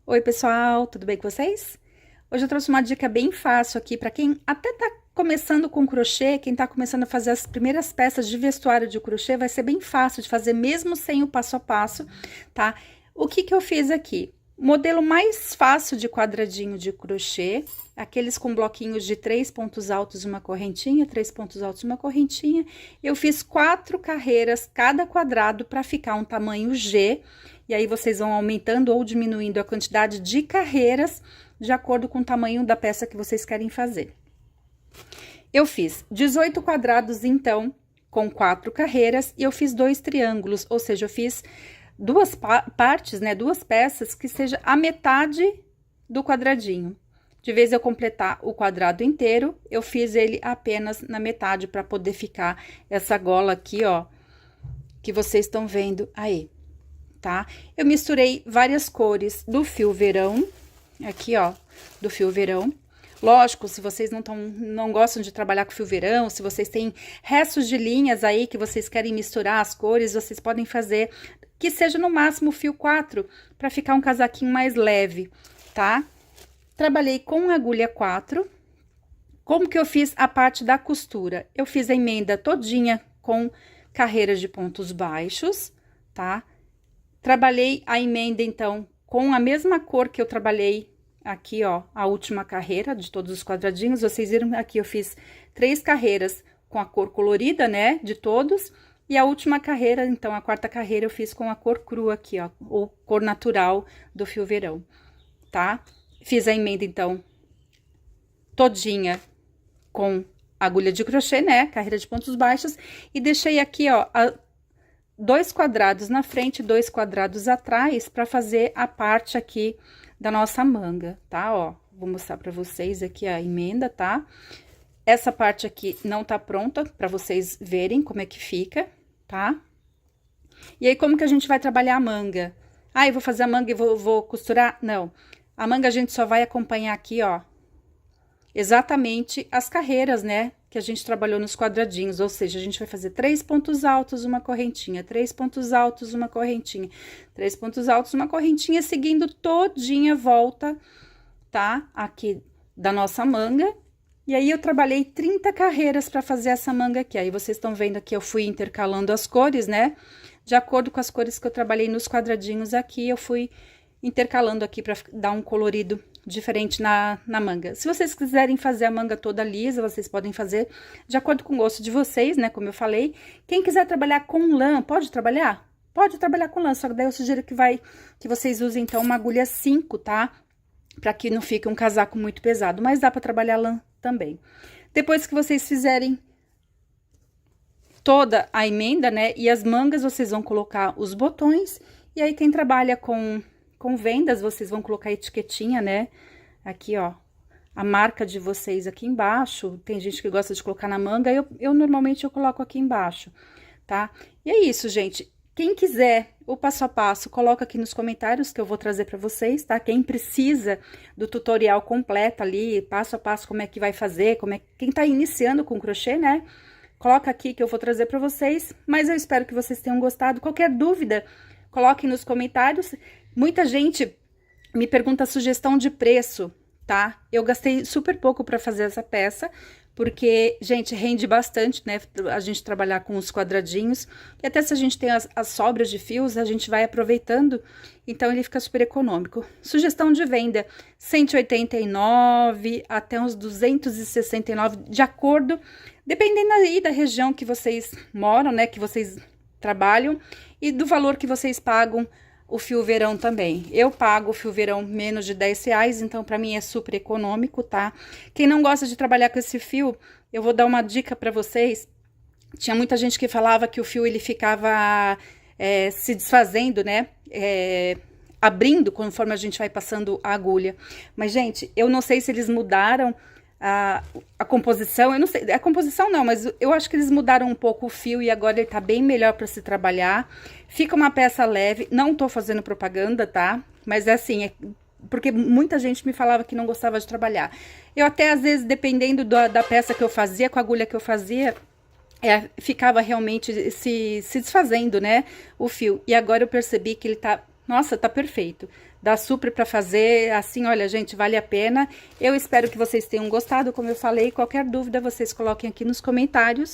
Oi, pessoal, tudo bem com vocês? Hoje eu trouxe uma dica bem fácil aqui para quem até tá começando com crochê, quem tá começando a fazer as primeiras peças de vestuário de crochê, vai ser bem fácil de fazer mesmo sem o passo a passo, tá? O que que eu fiz aqui? Modelo mais fácil de quadradinho de crochê, aqueles com bloquinhos de 3 pontos altos uma correntinha, 3 pontos altos uma correntinha. Eu fiz 4 carreiras cada quadrado para ficar um tamanho G, e aí vocês vão aumentando ou diminuindo a quantidade de carreiras de acordo com o tamanho da peça que vocês querem fazer. Eu fiz 18 quadrados, então, com 4 carreiras, e eu fiz 2 triângulos, ou seja, eu fiz duas partes, né, duas peças que seja a metade do quadradinho. De vez eu completar o quadrado inteiro, eu fiz ele apenas na metade para poder ficar essa gola aqui, ó, que vocês estão vendo aí, tá? Eu misturei várias cores do fio verão, aqui, ó, do fio verão. Lógico, se vocês não gostam de trabalhar com fio verão, se vocês têm restos de linhas aí que vocês querem misturar as cores, vocês podem fazer que seja no máximo fio 4, para ficar um casaquinho mais leve, tá? Trabalhei com agulha 4. Como que eu fiz a parte da costura? Eu fiz a emenda todinha com carreiras de pontos baixos, tá? Trabalhei a emenda, então, com a mesma cor que eu trabalhei aqui, ó, a última carreira de todos os quadradinhos. Vocês viram aqui, eu fiz 3 carreiras com a cor colorida, né, de todos. E a última carreira, então, a quarta carreira, eu fiz com a cor crua aqui, ó, ou cor natural do fio verão, tá? Fiz a emenda, então, todinha com agulha de crochê, né, carreira de pontos baixos, e deixei aqui, ó, 2 quadrados na frente, 2 quadrados atrás, para fazer a parte aqui da nossa manga, tá? Ó, vou mostrar para vocês aqui a emenda, tá? Essa parte aqui não tá pronta, para vocês verem como é que fica, tá? E aí, como que a gente vai trabalhar a manga? Ah, eu vou fazer a manga e vou costurar? Não. A manga a gente só vai acompanhar aqui, ó, exatamente as carreiras, né, que a gente trabalhou nos quadradinhos, ou seja, a gente vai fazer 3 pontos altos, uma correntinha, 3 pontos altos, uma correntinha, 3 pontos altos, uma correntinha, seguindo todinha a volta, tá? Aqui da nossa manga. E aí, eu trabalhei 30 carreiras para fazer essa manga aqui. Aí, vocês estão vendo aqui, eu fui intercalando as cores, né? De acordo com as cores que eu trabalhei nos quadradinhos aqui, eu fui intercalando aqui para dar um colorido diferente na manga. Se vocês quiserem fazer a manga toda lisa, vocês podem fazer de acordo com o gosto de vocês, né? Como eu falei. Quem quiser trabalhar com lã, pode trabalhar? Pode trabalhar com lã, só que daí eu sugiro que vocês usem, então, uma agulha 5, tá? Para que não fique um casaco muito pesado, mas dá para trabalhar lã também. Depois que vocês fizerem toda a emenda, né? E as mangas, vocês vão colocar os botões. E aí, quem trabalha com vendas, vocês vão colocar a etiquetinha, né? Aqui, ó, a marca de vocês aqui embaixo. Tem gente que gosta de colocar na manga, normalmente eu coloco aqui embaixo, tá? E é isso, gente. Quem quiser o passo a passo, coloca aqui nos comentários que eu vou trazer para vocês, tá? Quem precisa do tutorial completo ali, passo a passo, como é que vai fazer, quem tá iniciando com crochê, né? Coloca aqui que eu vou trazer para vocês, mas eu espero que vocês tenham gostado. Qualquer dúvida, coloquem nos comentários. Muita gente me pergunta sugestão de preço, tá? Eu gastei super pouco para fazer essa peça, porque, gente, rende bastante, né? A gente trabalhar com os quadradinhos. E até se a gente tem as sobras de fios, a gente vai aproveitando. Então, ele fica super econômico. Sugestão de venda, 189 até uns 269, de acordo, dependendo aí da região que vocês moram, né? Que vocês trabalham e do valor que vocês pagam o fio verão também. Eu pago o fio verão menos de R$10, então para mim é super econômico, tá? Quem não gosta de trabalhar com esse fio, eu vou dar uma dica para vocês. Tinha muita gente que falava que o fio ele ficava se desfazendo, né? Abrindo conforme a gente vai passando a agulha. Mas, gente, eu não sei se eles mudaram a composição, eu não sei, a composição não, mas eu acho que eles mudaram um pouco o fio e agora ele tá bem melhor para se trabalhar. Fica uma peça leve, não tô fazendo propaganda, tá? Mas é assim, porque muita gente me falava que não gostava de trabalhar. Eu até, às vezes, dependendo da peça que eu fazia, com a agulha que eu fazia, ficava realmente se desfazendo, né, o fio. E agora eu percebi que ele tá Nossa, tá perfeito. Dá super pra fazer, assim, olha, gente, vale a pena. Eu espero que vocês tenham gostado, como eu falei. Qualquer dúvida, vocês coloquem aqui nos comentários.